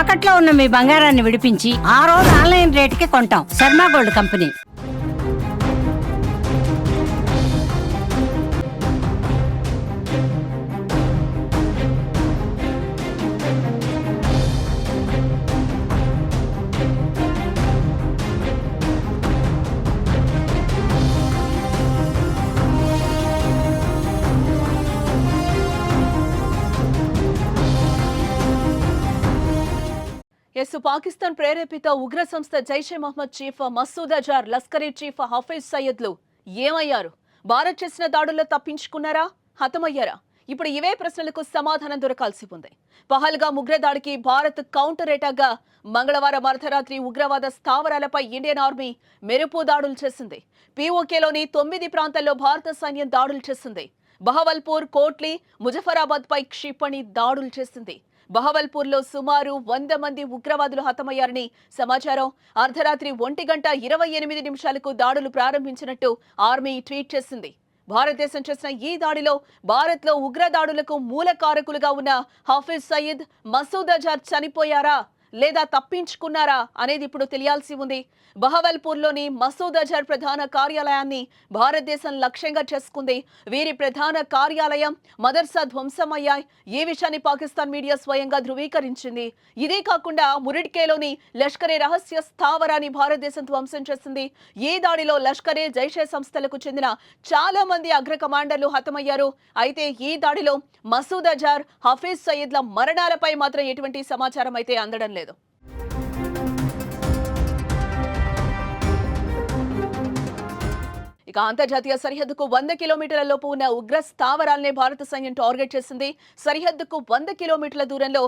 తాకట్లో ఉన్న మీ బంగారాన్ని విడిపించి ఆ రోజు ఆన్లైన్ రేటుకి కొంటాం. Sharma gold company. పాకిస్తాన్ ప్రేరేపిత ఉగ్ర సంస్థ జైషే మహమ్మద్ చీఫ్ మసూద్ అజార్, లష్కరీ చీఫ్ హఫీజ్ సయ్యద్లు ఏమయ్యారు? భారత్ చేసిన దాడుల్లో తప్పించుకున్నారా, హతమయ్యారా? ఇప్పుడు ఇవే ప్రశ్నలకు సమాధానం దొరకాల్సి ఉంది. పహల్గామ్ ఉగ్రదాడికి భారత్ కౌంటర్ అటాక్గా మంగళవారం అర్ధరాత్రి ఉగ్రవాద స్థావరాలపై ఇండియన్ ఆర్మీ మెరుపు దాడులు చేసింది. పీఓకేలోని 9 ప్రాంతాల్లో భారత సైన్యం దాడులు చేసింది. బహవల్పూర్, కోట్లీ, ముజఫరాబాద్ పై క్షిపణి దాడులు చేసింది. బహవల్పూర్లో సుమారు 100 మంది ఉగ్రవాదులు హతమయ్యారని సమాచారం. అర్ధరాత్రి 1:28 దాడులు ప్రారంభించినట్టు ఆర్మీ ట్వీట్ చేసింది. భారతదేశం చేసిన ఈ దాడిలో భారత్లో ఉగ్ర దాడులకు మూల కారకులుగా ఉన్న హఫీజ్ సయీద్, మసూద్ అజార్ చనిపోయారా లేదా తప్పించుకున్నారా అనేది ఇప్పుడు తెలియాల్సి ఉంది. బహవల్పూర్లోని మసూద్ అజార్ ప్రధాన కార్యాలయాన్ని భారతదేశం లక్ష్యంగా చేసుకుంది. వీరి ప్రధాన కార్యాలయం, మదర్సా ధ్వంసమయ్యాయి. ఈ విషయాన్ని పాకిస్తాన్ మీడియా స్వయంగా ధృవీకరించింది. ఇదే కాకుండా మురిడ్కేలోని లష్కరే రహస్య స్థావరాన్ని భారతదేశం ధ్వంసం చేసింది. ఈ దాడిలో లష్కరే, జైషే సంస్థలకు చెందిన చాలా మంది అగ్ర కమాండర్లు హతమయ్యారు. అయితే ఈ దాడిలో మసూద్ అజార్, హఫీజ్ సయీద్ల మరణాలపై మాత్రం ఎటువంటి సమాచారం అయితే అందడం లేదు. ఇక అంతర్జాతీయ సరిహద్దుకు 100 కిలోమీటర్ల లోపు ఉన్న ఉగ్ర స్థావరాలనే భారత సైన్యం టార్గెట్ చేసింది. సరిహద్దుకు 100 కిలోమీటర్ల దూరంలో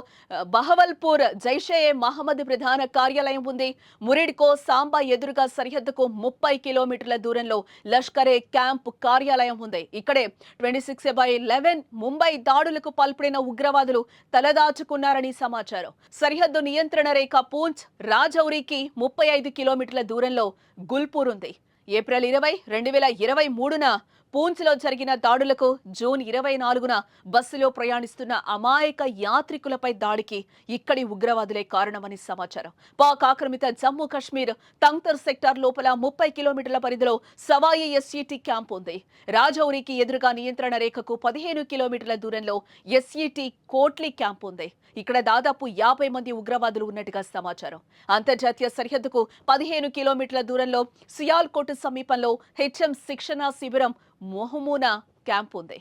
బహవల్పూర్ జైషే మహమ్మద్ ప్రధాన కార్యాలయం ఉంది. మురిడ్కో, సాంబా ఎదురుగా సరిహద్దుకు 30 కిలోమీటర్ల దూరంలో లష్కరే క్యాంప్ కార్యాలయం ఉంది. ఇక్కడే 26/11 ముంబై దాడులకు పాల్పడిన ఉగ్రవాదులు తలదాచుకున్నారని సమాచారం. సరిహద్దు నియంత్రణ రేఖ పూంచ్, రాజౌరికి 35 కిలోమీటర్ల దూరంలో గుల్పూర్ ఉంది. ఏప్రిల్ 20, 2023న పూంచ్లో జరిగిన దాడులకు జూన్ 24న బస్సులో ప్రయాణిస్తున్న అమాయక యాత్రికులపై దాడికి ఇక్కడి ఉగ్రవాదులే కారణమని సమాచారం. పాక్ ఆక్రమిత జమ్మూ కాశ్మీర్ తంగ్తర్ సెక్టార్ లోపల 30 కిలోమీటర్ల పరిధిలో సవాయి ఎస్ఈటి క్యాంప్ ఉంది. రాజౌరికి ఎదురుగా నియంత్రణ రేఖకు 15 కిలోమీటర్ల దూరంలో ఎస్ఈటి కోట్లీ క్యాంప్ ఉంది. ఇక్కడ దాదాపు 50 మంది ఉగ్రవాదులు ఉన్నట్టుగా సమాచారం. అంతర్జాతీయ సరిహద్దుకు 15 కిలోమీటర్ల దూరంలో సియాల్కోట్ సమీపంలో హెచ్ఎం శిక్షణా శిబిరం మొహమూనా క్యాంప్ ఉంది.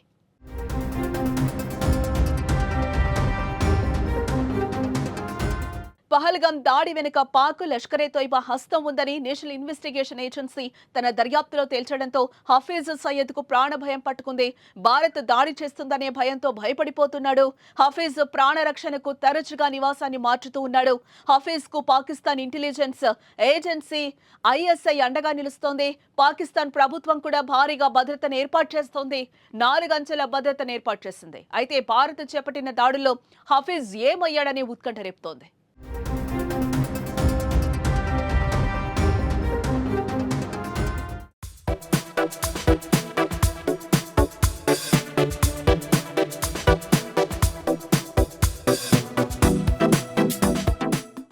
పహల్గామ్ దాడి వెనుక పాక్, లష్కరే తోయిబా హస్తం ఉందని నేషనల్ ఇన్వెస్టిగేషన్ ఏజెన్సీ తన దర్యాప్తులో తేల్చడంతో హఫీజ్ సయ్యద్ కు ప్రాణభయం పట్టుకుంది. భారత్ దాడి చేస్తుందనే భయంతో భయపడిపోతున్నాడు. హఫీజ్ ప్రాణరక్షణకు తరచుగా నివాసాన్ని మార్చుతూ ఉన్నాడు. హఫీజ్ కు పాకిస్తాన్ ఇంటెలిజెన్స్ ఏజెన్సీ ఐఎస్ఐ అండగా నిలుస్తోంది. పాకిస్తాన్ ప్రభుత్వం కూడా భారీగా భద్రతను ఏర్పాటు చేస్తోంది. 4 అంచెల భద్రతను ఏర్పాటు చేసింది. అయితే భారత్ చేపట్టిన దాడుల్లో హఫీజ్ ఏమయ్యాడనే ఉత్కంఠ రేపుతోంది.